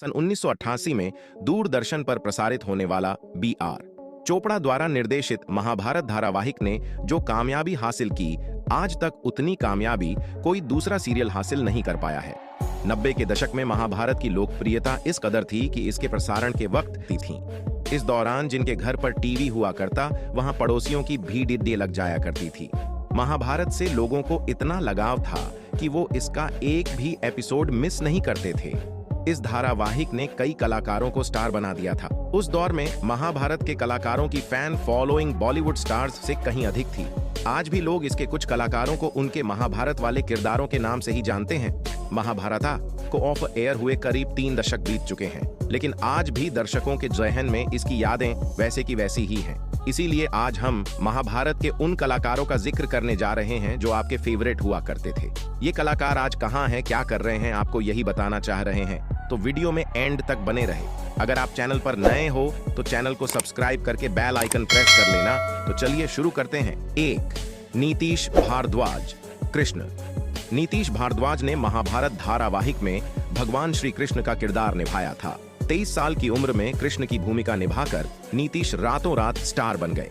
सन 1988 में दूरदर्शन पर प्रसारित होने वाला बी.आर. चोपड़ा द्वारा निर्देशित महाभारत धारावाहिक ने जो कामयाबी हासिल की, आज तक उतनी कामयाबी कोई दूसरा सीरियल हासिल नहीं कर पाया है। 90 के दशक में महाभारत की लोकप्रियता इस कदर थी कि इसके प्रसारण के वक्त थी। इस दौरान जिनके घर पर टीवी हुआ करता, वहां पड़ोसियों की भीड़ लग जाया करती थी। महाभारत से लोगों को इतना लगाव था कि वो इसका एक भी एपिसोड मिस नहीं करते थे। इस धारावाहिक ने कई कलाकारों को स्टार बना दिया था। उस दौर में महाभारत के कलाकारों की फैन फॉलोइंग बॉलीवुड स्टार्स से कहीं अधिक थी। आज भी लोग इसके कुछ कलाकारों को उनके महाभारत वाले किरदारों के नाम से ही जानते हैं। महाभारता को ऑफ एयर हुए करीब 3 दशक बीत चुके हैं, लेकिन आज भी दर्शकों के जहन में इसकी यादें वैसे की वैसी ही हैं। इसीलिए आज हम महाभारत के उन कलाकारों का जिक्र करने जा रहे हैं जो आपके फेवरेट हुआ करते थे। ये कलाकार आज कहाँ हैं, क्या कर रहे हैं, आपको यही बताना चाह रहे हैं, तो वीडियो में एंड तक बने रहे। अगर आप चैनल पर नए हो तो चैनल को सब्सक्राइब करके बेल आइकन प्रेस कर लेना। तो चलिए शुरू करते हैं। 1. नीतीश भारद्वाज। कृष्ण। नीतीश भारद्वाज ने महाभारत धारावाहिक में भगवान श्री कृष्ण का किरदार निभाया था। 23 साल की उम्र में कृष्ण की भूमिका निभाकर नीतीश रातों रात स्टार बन गए।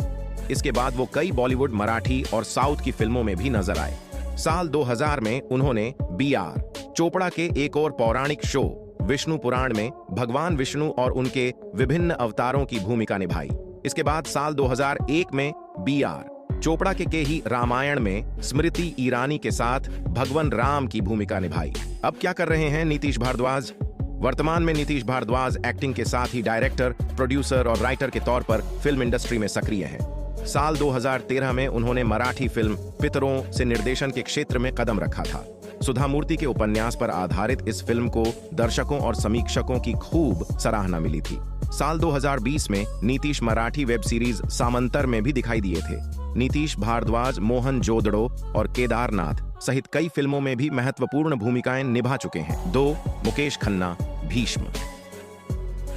इसके बाद वो कई बॉलीवुड, मराठी और साउथ की फिल्मों में भी नजर आए। साल 2000 में उन्होंने बी.आर. चोपड़ा के एक और पौराणिक शो विष्णु पुराण में भगवान विष्णु और उनके विभिन्न अवतारों की भूमिका निभाई। इसके बाद साल 2001 में बी.आर. चोपड़ा के ही रामायण में स्मृति ईरानी के साथ भगवान राम की भूमिका निभाई। अब क्या कर रहे हैं नीतीश भारद्वाज? वर्तमान में नीतीश भारद्वाज एक्टिंग के साथ ही डायरेक्टर, प्रोड्यूसर और राइटर के तौर पर फिल्म इंडस्ट्री में सक्रिय हैं। साल 2013 में उन्होंने मराठी फिल्म पितरों से निर्देशन के क्षेत्र में कदम रखा था। सुधा मूर्ति के उपन्यास पर आधारित इस फिल्म को दर्शकों और समीक्षकों की खूब सराहना मिली थी। साल 2020 में नीतीश मराठी वेब सीरीज सामंतर में भी दिखाई दिए थे। नीतीश भारद्वाज मोहन जोदड़ो और केदारनाथ सहित कई फिल्मों में भी महत्वपूर्ण भूमिकाएं निभा चुके हैं। 2. मुकेश खन्ना। भीष्म।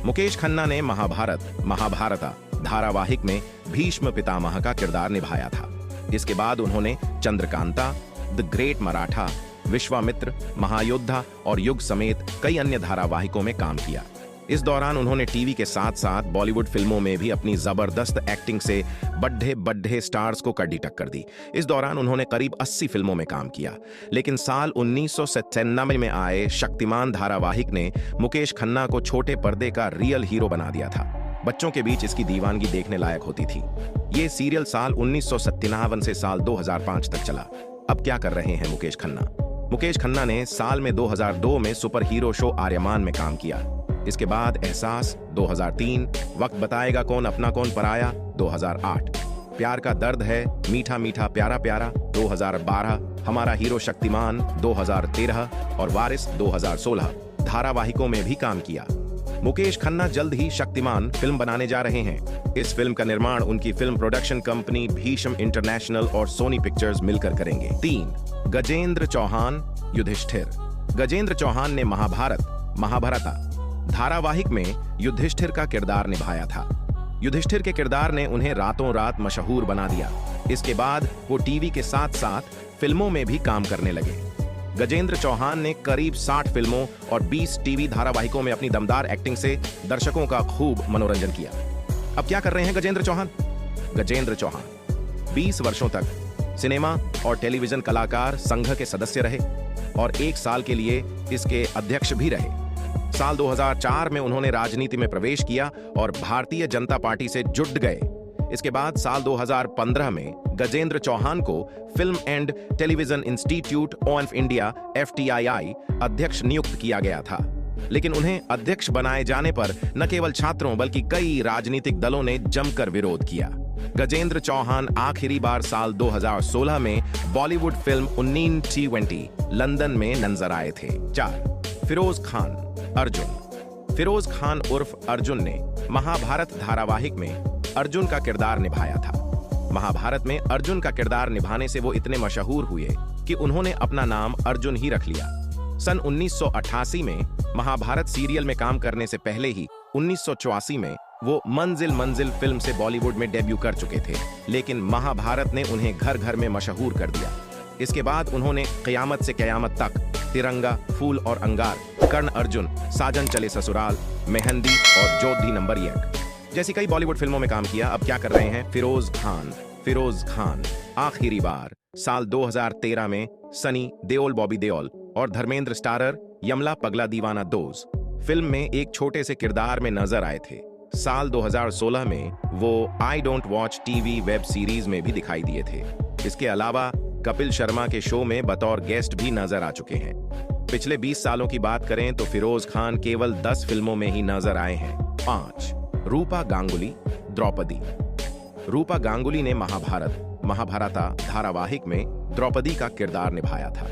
मुकेश खन्ना ने महाभारता धारावाहिक में भीष्म पितामह का किरदार निभाया था। इसके बाद उन्होंने चंद्रकांता, द ग्रेट मराठा, विश्वामित्र, महायोद्धा और युग समेत कई अन्य धारावाहिकों में काम किया। इस दौरान उन्होंने टीवी के साथ साथ बॉलीवुड फिल्मों में भी अपनी जबरदस्त एक्टिंग से बड्ढे स्टार्स को कड़ी टक्कर दी। इस दौरान उन्होंने करीब 80 फिल्मों में काम किया, लेकिन साल 1997 में आए शक्तिमान धारावाहिक ने मुकेश खन्ना को छोटे पर्दे का रियल हीरो बना दिया था। बच्चों के बीच इसकी दीवानगी देखने लायक होती थी। ये सीरियल साल 1997 से साल 2005 तक चला। अब क्या कर रहे हैं मुकेश खन्ना? मुकेश खन्ना ने साल में 2002 में सुपर हीरो शो आर्यमान में काम किया। इसके बाद एहसास 2003, वक्त बताएगा कौन अपना कौन पराया 2008, प्यार का दर्द है, मीठा मीठा प्यारा प्यारा 2012, हमारा हीरो शक्तिमान 2013 और वारिस 2016 धारावाहिकों में भी काम किया। मुकेश खन्ना जल्द ही शक्तिमान फिल्म बनाने जा रहे हैं। इस फिल्म का निर्माण उनकी film production company Bhishma international और सोनी पिक्चर्स मिलकर करेंगे। 3. गजेंद्र चौहान। युधिष्ठिर। गजेंद्र चौहान ने महाभारता धारावाहिक में युधिष्ठिर का किरदार निभाया था। युधिष्ठिर के किरदार ने उन्हें रातों रात मशहूर बना दिया। इसके बाद वो टीवी के साथ साथ फिल्मों में भी काम करने लगे। गजेंद्र चौहान ने करीब 60 फिल्मों और 20 टीवी धारावाहिकों में अपनी दमदार एक्टिंग से दर्शकों का खूब मनोरंजन किया। अब क्या कर रहे हैं गजेंद्र चौहान? गजेंद्र चौहान 20 वर्षों तक सिनेमा और टेलीविजन कलाकार संघ के सदस्य रहे और 1 साल के लिए इसके अध्यक्ष भी रहे। साल 2004 में उन्होंने राजनीति में प्रवेश किया और भारतीय जनता पार्टी से जुड़ गए। इसके बाद साल 2015 में गजेंद्र चौहान को film and television institute of India FTII अध्यक्ष नियुक्त किया गया था, लेकिन उन्हें अध्यक्ष बनाए जाने पर न केवल छात्रों बल्कि कई राजनीतिक दलों ने जमकर विरोध किया। गजेंद्र चौहान आखिरी बार साल 2016 में बॉलीवुड फिल्म 1920 लंदन में नजर आए थे। 4. फिरोज खान। अर्जुन। फिरोज खान उर्फ अर्जुन ने महाभारत धारावाहिक में अर्जुन का किरदार निभाया था। महाभारत में अर्जुन का किरदार निभाने से वो इतने मशहूर हुए कि उन्होंने अपना नाम अर्जुन ही रख लिया। सन 1988 में महाभारत सीरियल में काम करने से पहले ही 1984 में वो मंजिल फिल्म से बॉलीवुड में डेब्यू कर चुके थे, लेकिन महाभारत ने उन्हें घर घर में मशहूर कर दिया। इसके बाद उन्होंने क़यामत से क़यामत तक, तिरंगा, फूल और अंगार, कर्ण अर्जुन, साजन चले ससुराल, मेहंदी और जोधी नंबर 1 जैसी कई बॉलीवुड फिल्मों में काम किया। अब क्या कर रहे हैं फिरोज खान आखिरी बार साल 2013 में सनी देओल, बॉबी देओल और धर्मेंद्र स्टारर यमला पगला दीवाना दोज फिल्म में एक छोटे से किरदार में नजर आए थे। साल 2016 में वो I don't watch TV web series में भी दिखाई दिए थे। इसके अलावा कपिल शर्मा के शो में बतौर गेस्ट भी नजर आ चुके हैं। पिछले 20 सालों की बात करें तो फिरोज खान केवल 10 फिल्मों में ही नजर आए हैं। 5 रूपा गांगुली, द्रौपदी। रूपा गांगुली ने महाभारता धारावाहिक में द्रौपदी का किरदार निभाया था।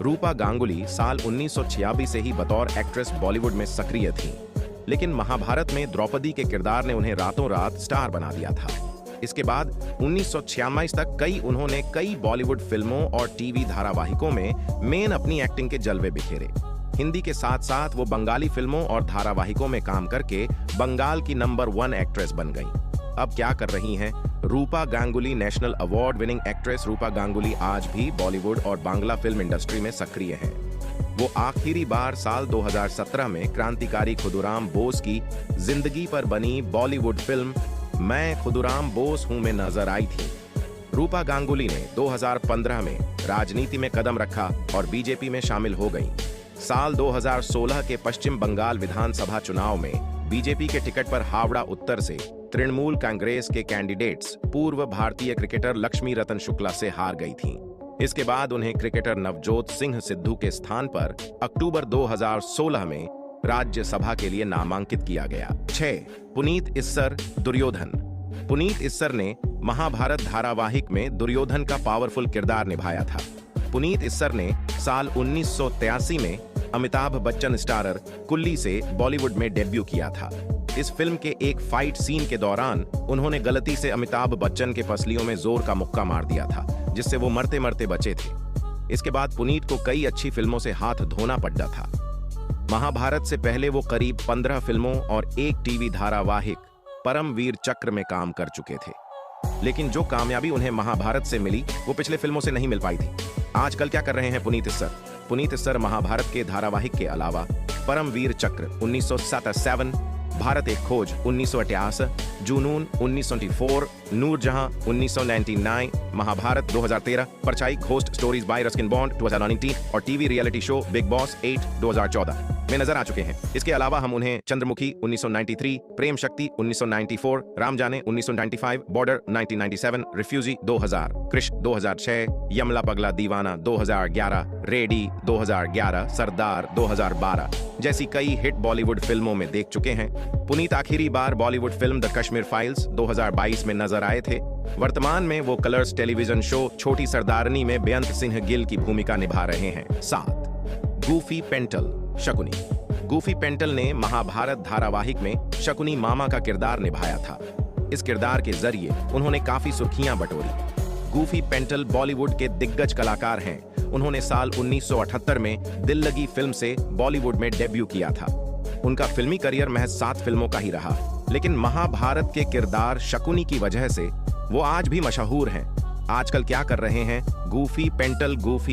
रूपा गांगुली साल 1986 से ही बतौर एक्ट्रेस बॉलीवुड में सक्रिय थीं, लेकिन महाभारत में द्रौपदी के किरदार ने उन्हें रातों रात स्टार बना दिया था। इसके बाद 1996 तक उन्होंने कई बॉलीवुड फिल्मों और टीवी धारावाहिकों में मेन अपनी एक्टिंग के जलवे बिखेरे। हिंदी के साथ साथ वो बंगाली फिल्मों और धारावाहिकों में काम करके बंगाल की नंबर 1 एक्ट्रेस बन गईं। अब क्या कर रही हैं Rupa Ganguly? National award winning actress Rupa Ganguly आज भी बॉलीवुड और बांग्ला फिल्म इंडस्ट्री में सक्रिय हैं। वो आखिरी बार साल 2017 में क्रांतिकारी खुदीराम बोस की जिंदगी पर बनी बॉलीवुड फिल्म मैं खुदीराम बोस हूं में नजर आई थी। रूपा गांगुली ने 2015 में राजनीति में कदम रखा और बीजेपी में शामिल हो गईं। साल 2016 के पश्चिम बंगाल विधानसभा चुनाव में बीजेपी के टिकट पर हावड़ा उत्तर से तृणमूल कांग्रेस के कैंडिडेट्स पूर्व भारतीय क्रिकेटर लक्ष्मी रतन शुक्ला से हार गई थीं। इसके बाद उन्हें क्रिकेटर नवजोत सिंह सिद्धू के स्थान पर अक्टूबर 2016 में राज्यसभा के लिए नामांकित किया गया। 6 पुनीत इस्सर, दुर्योधन। पुनीत इस्सर ने महाभारत धारावाहिक में दुर्योधन का पावरफुल किरदार निभाया था। पुनीत इस्सर ने साल 1983 में अमिताभ बच्चन स्टारर कुल्ली से बॉलीवुड में डेब्यू किया था। इस फिल्म के एक फाइट सीन के दौरान उन्होंने गलती से अमिताभ बच्चन के पसलियों में जोर का मुक्का मार दिया था, जिससे वो मरते मरते बचे थे। इसके बाद पुनीत को कई अच्छी फिल्मों से हाथ धोना पड़ा था। महाभारत से पहले वो करीब 15 फिल्मों और एक टीवी धारावाहिक परमवीर चक्र में काम कर चुके थे, लेकिन जो कामयाबी उन्हें महाभारत से मिली वो पिछले फिल्मों से नहीं मिल पाई थी। आजकल क्या कर रहे हैं पुनीत इस्सर? पुनीत इस्सर महाभारत के धारावाहिक के अलावा परमवीर चक्र 1977, भारत एक खोज 1988, जुनून 1994, नूरजहां 1999, महाभारत 2013, परछाई ghost stories bye Ruskin bond 2019 और TV reality show big boss 8 2014 में नजर आ चुके हैं। इसके अलावा हम उन्हें चंद्रमुखी 1993, प्रेम शक्ति 1994, राम जाने 1995, बॉर्डर 1997, रिफ्यूजी 2000, कृष 2006, यमला पगला दीवाना 2011, रेडी 2011, सरदार 2012 जैसी कई हिट बॉलीवुड फिल्मों में देख चुके हैं। पुनीत आखिरी बार Bollywood film the Kashmir files 2022 में नजर आए थे। वर्तमान में वो कलर्स टेलीविजन शो छोटी सरदारनी में बेअंत सिंह गिल की भूमिका निभा रहे हैं। 7 गूफी पेंटल, शकुनी। गूफी पेंटल ने महाभारत धारावाहिक में शकुनी मामा का किरदार निभाया था। इस किरदार के जरिए उन्होंने काफी सुर्खियां बटोरी। गूफी पेंटल बॉलीवुड के दिग्गज कलाकार हैं। उन्होंने साल 1978 में दिल लगी फिल्म से बॉलीवुड में डेब्यू किया था। उनका फिल्मी करियर महज 7 फिल्मों का ही रहा, लेकिन महाभारत के किरदार शकुनी की वजह से वो आज भी मशहूर हैं। आजकल क्या कर रहे हैं गूफी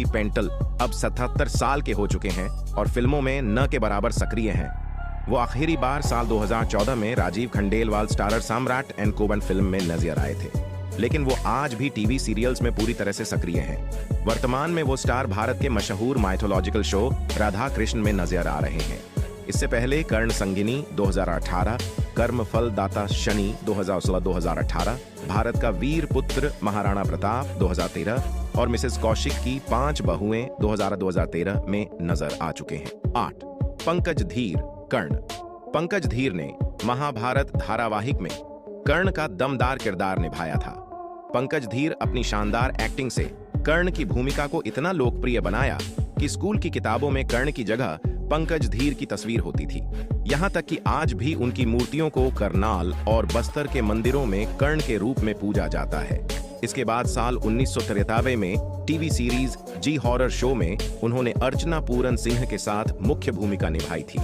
पेंटल अब 77 साल के हो चुके हैं और फिल्मों में न के बराबर सक्रिय हैं। वो आखिरी बार साल 2014 में राजीव खंडेलवाल स्टारर सम्राट एंड कोबन फिल्म में नजर आए थे, लेकिन वो आज भी टीवी सीरियल्स में पूरी तरह से सक्रिय हैं। वर्तमान में वो स्टार भारत के मशहूर माइथोलॉजिकल शो राधा कृष्ण में नजर आ रहे हैं। इससे पहले कर्ण संगिनी 2018, कर्मफल दाता शनि 2016-2018, भारत का वीर पुत्र महाराणा प्रताप 2013 और मिसेस कौशिक की 5 बहुएं 2013 में नजर आ चुके हैं। 8 पंकज धीर, कर्ण। पंकज धीर ने महाभारत धारावाहिक में कर्ण का दमदार किरदार निभाया था। पंकज धीर अपनी शानदार एक्टिंग से कर्ण की भूमिका को इतना लोकप्रिय बनाया कि स्कूल की किताबों में कर्ण की जगह पंकज धीर की तस्वीर होती थी। यहाँ तक कि आज भी उनकी मूर्तियों को करनाल और बस्तर के मंदिरों में कर्ण के रूप में पूजा जाता है। इसके बाद साल 1993 में टीवी सीरीज जी हॉरर शो में उन्होंने अर्चना पूरन सिंह के साथ मुख्य भूमिका निभाई थी।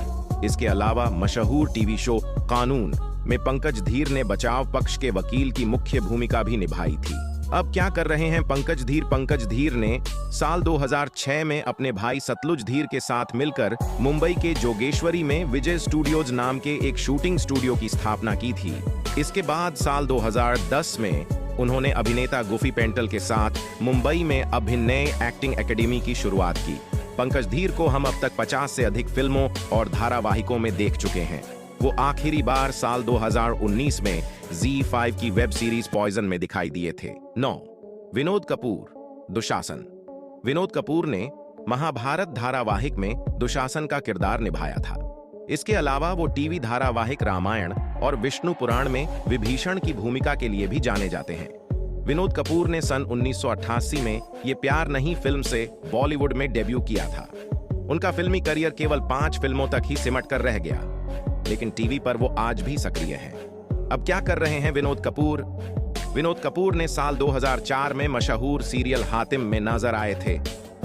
इसके अलावा मशहूर टीवी शो कानून में पंकज धीर ने बचाव पक्ष के वकील की मुख्य भूमिका भी निभाई थी। अब क्या कर रहे हैं पंकज धीर? पंकज धीर ने साल 2006 में अपने भाई सतलुज धीर के साथ मिलकर मुंबई के जोगेश्वरी में विजय स्टूडियोज नाम के एक शूटिंग स्टूडियो की स्थापना की थी। इसके बाद साल 2010 में उन्होंने अभिनेता गुफी पेंटल के साथ मुंबई में अभिनय एक्टिंग एकेडमी की शुरुआत की। पंकज धीर को हम अब तक 50 से अधिक फिल्मों और धारावाहिकों में देख चुके हैं। वो आखिरी बार साल 2019 में ZEE5 की वेब सीरीज पॉइजन में दिखाई दिए थे। 9. विनोद कपूर, दुशासन। विनोद कपूर ने महाभारत धारावाहिक में दुशासन का किरदार निभाया था। इसके अलावा वो टीवी धारावाहिक रामायण और विष्णु पुराण में विभीषण की भूमिका के लिए भी जाने जाते हैं। विनोद कपूर ने सन 1988 में ये प्यार नहीं फिल्म से बॉलीवुड में डेब्यू किया था। उनका फिल्मी करियर केवल 5 फिल्मों तक ही सिमट कर रह गया, लेकिन टीवी पर वो आज भी सक्रिय हैं। अब क्या कर रहे हैं विनोद कपूर? विनोद कपूर ने साल 2004 में मशहूर सीरियल हातिम में नजर आए थे।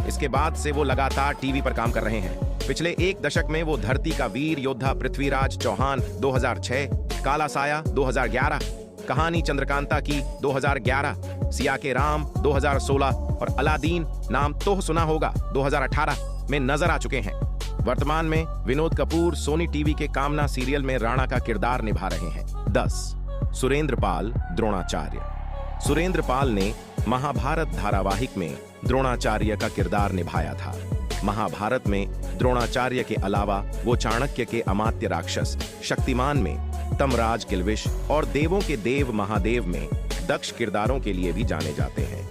इसके बाद से वो लगातार टीवी पर काम कर रहे हैं। पिछले 1 दशक में वो धरती का वीर योद्धा पृथ्वीराज चौहान 2006, काला साया 2011, कहानी चंद्रकांता की 2011, सिया के राम 2016 और अलादीन नाम तो सुना होगा 2018 में नजर आ चुके हैं। वर्तमान में विनोद कपूर सोनी टीवी के कामना सीरियल में राणा का किरदार निभा रहे हैं। 10. सुरेंद्र पाल, द्रोणाचार्य। सुरेंद्र पाल ने महाभारत धारावाहिक में द्रोणाचार्य का किरदार निभाया था। महाभारत में द्रोणाचार्य के अलावा वो चाणक्य के अमात्य राक्षस शक्तिमान में तमराज किल्विश और देवों के देव महादेव में दक्ष किरदारों के लिए भी जाने जाते हैं।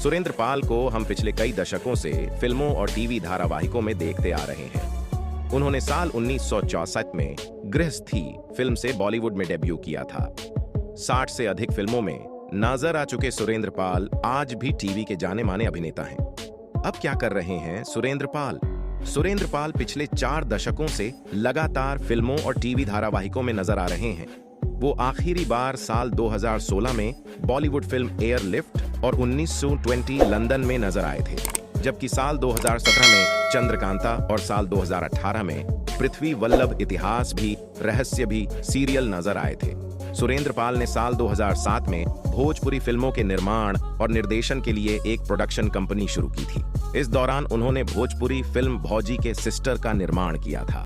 सुरेंद्र पाल को हम पिछले कई दशकों से फिल्मों और टीवी धारावाहिकों में देखते आ रहे हैं। उन्होंने साल 1964 में गृहस्थी फिल्म से बॉलीवुड में डेब्यू किया था। 60 से अधिक फिल्मों में नजर आ चुके सुरेंद्र पाल आज भी टीवी के जाने माने अभिनेता हैं। अब क्या कर रहे हैं सुरेंद्र पाल? सुरेंद्र पाल पिछले 4 दशकों से लगातार फिल्मों और टीवी धारावाहिकों में नजर आ रहे हैं। वो आखिरी बार साल 2016 में बॉलीवुड फिल्म एयरलिफ्ट और 1920 लंदन में नजर आए थे, जबकि साल 2017 में चंद्रकांता और साल 2018 में पृथ्वी वल्लभ इतिहास भी रहस्य भी सीरियल नजर आए थे। सुरेंद्र पाल ने साल 2007 में भोजपुरी फिल्मों के निर्माण और निर्देशन के लिए एक प्रोडक्शन कंपनी शुरू की थी। इस दौरान उन्होंने भोजपुरी फिल्म भौजी के सिस्टर का निर्माण किया था।